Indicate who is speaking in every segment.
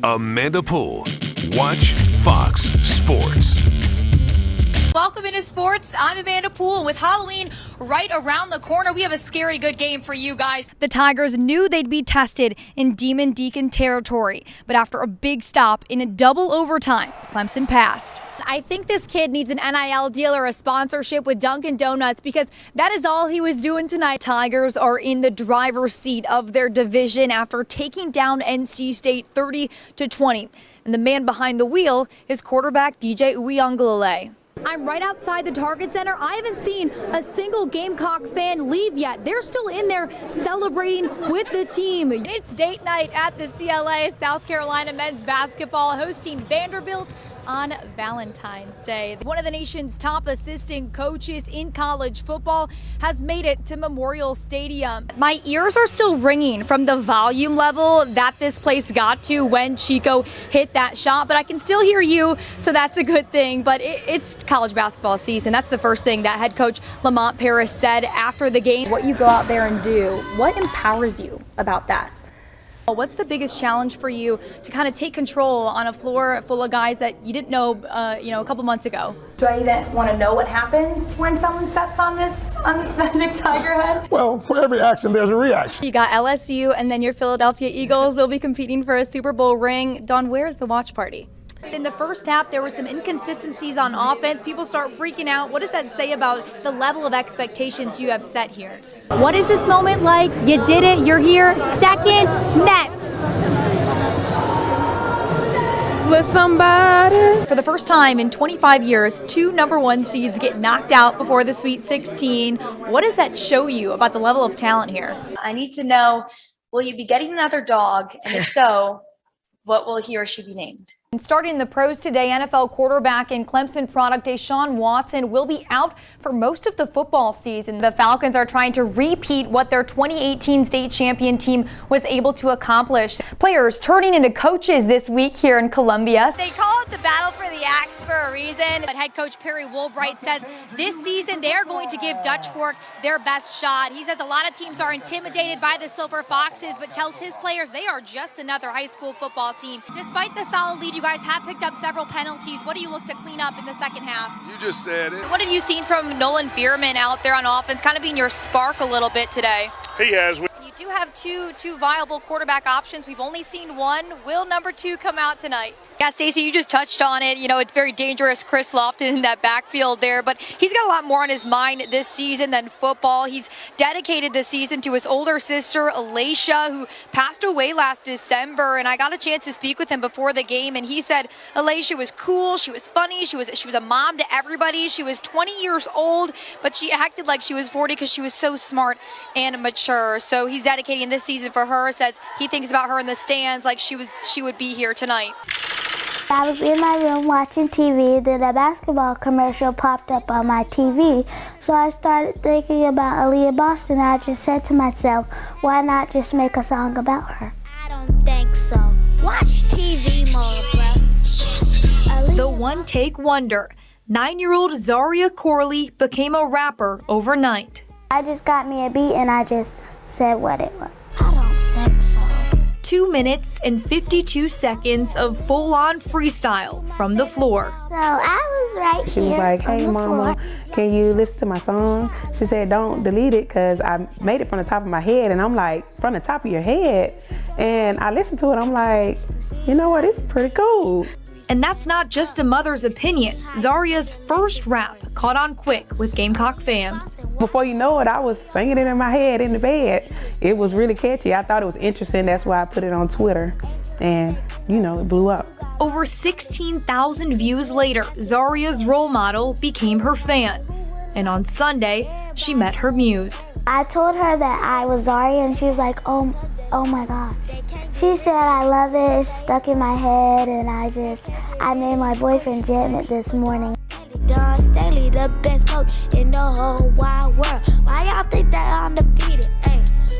Speaker 1: Amanda Poole. Watch Fox Sports.
Speaker 2: Welcome into sports. I'm Amanda Poole, and with Halloween right around the corner, we have a scary good game for you guys. The Tigers knew they'd be tested in Demon Deacon territory, but after a big stop in a double overtime, Clemson passed. I think this kid needs an NIL deal or a sponsorship with Dunkin' Donuts because that is all he was doing tonight. Tigers are in the driver's seat of their division after taking down NC State 30-20. And the man behind the wheel is quarterback DJ Uiagalelei. I'm right outside the Target Center. I haven't seen a single Gamecock fan leave yet. They're still in there celebrating with the team. It's date night at the CLA. South Carolina men's basketball hosting Vanderbilt on Valentine's Day. One of the nation's top assistant coaches in college football has made it to Memorial Stadium. My ears are still ringing from the volume level that this place got to when Chico hit that shot, but I can still hear you, so that's a good thing. But it's college basketball season. That's the first thing that head coach Lamont Paris said after the game. What you go out there and do, what empowers you about that? What's the biggest challenge for you to kind of take control on a floor full of guys that you didn't know, a couple months ago? Do I even want to know what happens when someone steps on this magic tiger head?
Speaker 3: Well, for every action, there's a reaction.
Speaker 2: You got LSU, and then your Philadelphia Eagles will be competing for a Super Bowl ring. Dawn, where's the watch party? In the first half, there were some inconsistencies on offense. People start freaking out. What does that say about the level of expectations you have set here? What is this moment like? You did it. You're here. Second net.
Speaker 4: With somebody.
Speaker 2: For the first time in 25 years, two number one seeds get knocked out before the Sweet 16. What does that show you about the level of talent here? I need to know, will you be getting another dog? And if so, what will he or she be named? Starting in the pros today, NFL quarterback and Clemson product Deshaun Watson will be out for most of the football season. The Falcons are trying to repeat what their 2018 state champion team was able to accomplish. Players turning into coaches this week here in Columbia. They call it the battle for the axe for a reason. But head coach Perry Woolbright says this season they are going to give Dutch Fork their best shot. He says a lot of teams are intimidated by the Silver Foxes, but tells his players they are just another high school football team. Despite the solid lead, you guys have picked up several penalties. What do you look to clean up in the second half?
Speaker 5: You just said it.
Speaker 2: What have you seen from Nolan Bierman out there on offense, kind of being your spark a little bit today?
Speaker 5: He has.
Speaker 2: You do have two viable quarterback options. We've only seen one. Will number two come out tonight? Yeah, Stacey, you just touched on it. It's very dangerous, Chris Lofton in that backfield there, but he's got a lot more on his mind this season than football. He's dedicated this season to his older sister, Alacia, who passed away last December, and I got a chance to speak with him before the game, and he said Alacia was cool, she was funny, she was a mom to everybody. She was 20 years old, but she acted like she was 40 because she was so smart and mature. So he's dedicating this season for her, says he thinks about her in the stands like she would be here tonight.
Speaker 6: I was in my room watching TV, then a basketball commercial popped up on my TV. So I started thinking about Aaliyah Boston. I just said to myself, why not just make a song about her? I don't think so. Watch TV more, bro.
Speaker 2: The one-take wonder. 9-year-old Zaria Corley became a rapper overnight.
Speaker 6: I just got me a beat and I just said what it was. I don't think so.
Speaker 2: 2 minutes and 52 seconds of full-on freestyle from the floor.
Speaker 6: So I was right here.
Speaker 4: She was like, hey, mama, can you listen to my song? She said, don't delete it because I made it from the top of my head. And I'm like, from the top of your head? And I listened to it. I'm like, you know what? It's pretty cool.
Speaker 2: And that's not just a mother's opinion. Zaria's first rap caught on quick with Gamecock fans.
Speaker 4: Before you know it, I was singing it in my head in the bed. It was really catchy. I thought it was interesting. That's why I put it on Twitter. And, it blew up.
Speaker 2: Over 16,000 views later, Zaria's role model became her fan. And on Sunday, she met her muse.
Speaker 6: I told her that I was Zaria and she was like, oh my gosh. She said, I love it, it's stuck in my head, and I named my boyfriend Janet this morning. Don Staley, the best coach in the whole wide world. Why y'all think that I'm undefeated?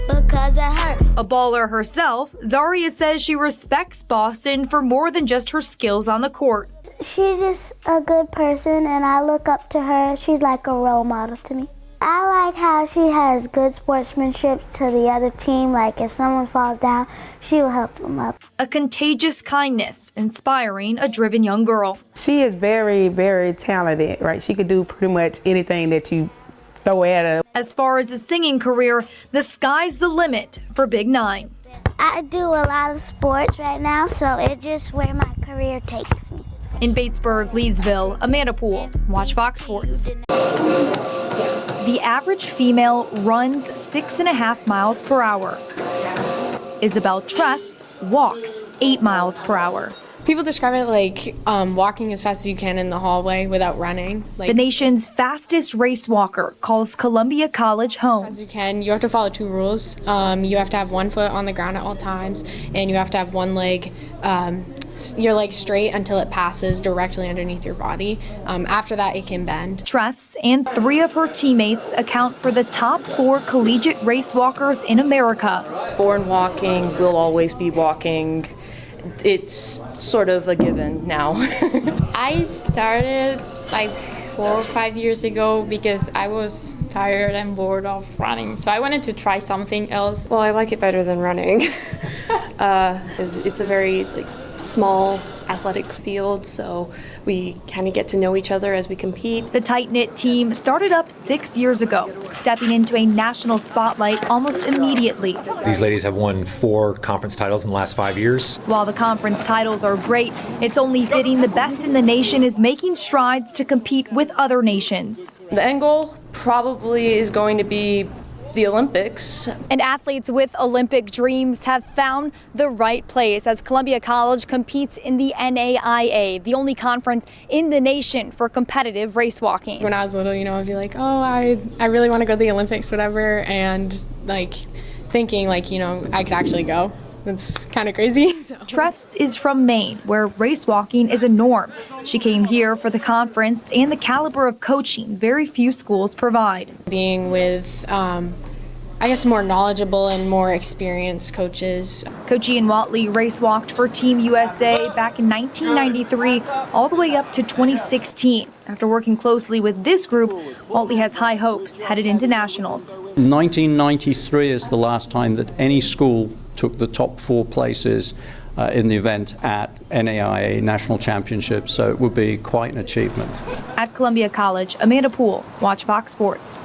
Speaker 6: Because of her.
Speaker 2: A baller herself, Zaria says she respects Boston for more than just her skills on the court.
Speaker 6: She's just a good person, and I look up to her. She's like a role model to me. I like how she has good sportsmanship to the other team. Like if someone falls down, she will help them up.
Speaker 2: A contagious kindness, inspiring a driven young girl.
Speaker 4: She is very, very talented, right? She could do pretty much anything that you throw at her.
Speaker 2: As far as a singing career, the sky's the limit for Big 9.
Speaker 6: I do a lot of sports right now, so it's just where my career takes me.
Speaker 2: In Batesburg, Leesville, Amanda Poole, Watch Fox Sports. The average female runs 6.5 miles per hour. Isabel Treffs walks 8 miles per hour.
Speaker 5: People describe it like walking as fast as you can in the hallway without running.
Speaker 2: The nation's fastest race walker calls Columbia College home.
Speaker 5: As you can, you have to follow 2 rules. You have to have 1 foot on the ground at all times, and you have to have one leg, your leg straight until it passes directly underneath your body. After that, it can bend.
Speaker 2: Treffs and 3 of her teammates account for the top 4 collegiate race walkers in America.
Speaker 7: Born walking, will always be walking. It's sort of a given now.
Speaker 5: I started like 4 or 5 years ago because I was tired and bored of running. So I wanted to try something else.
Speaker 7: Well, I like it better than running. It's a very small athletic field, so we kind of get to know each other as we compete.
Speaker 2: The tight-knit team started up 6 years ago, stepping into a national spotlight almost immediately.
Speaker 8: These ladies have won 4 conference titles in the last 5 years.
Speaker 2: While the conference titles are great, it's only fitting the best in the nation is making strides to compete with other nations.
Speaker 7: The end goal probably is going to be the Olympics.
Speaker 2: And athletes with Olympic dreams have found the right place as Columbia College competes in the NAIA, the only conference in the nation for competitive race walking.
Speaker 5: When I was little, I'd be like, oh, I really want to go to the Olympics, whatever, and thinking I could actually go. It's kind of crazy.
Speaker 2: Treffs is from Maine, where race walking is a norm. She came here for the conference and the caliber of coaching very few schools provide.
Speaker 5: Being with, more knowledgeable and more experienced coaches.
Speaker 2: Coach Ian Watley race walked for Team USA back in 1993 all the way up to 2016. After working closely with this group, Watley has high hopes headed into nationals.
Speaker 9: 1993 is the last time that any school took the top 4 places in the event at NAIA National Championships, so it would be quite an achievement.
Speaker 2: At Columbia College, Amanda Poole, Watch Fox Sports.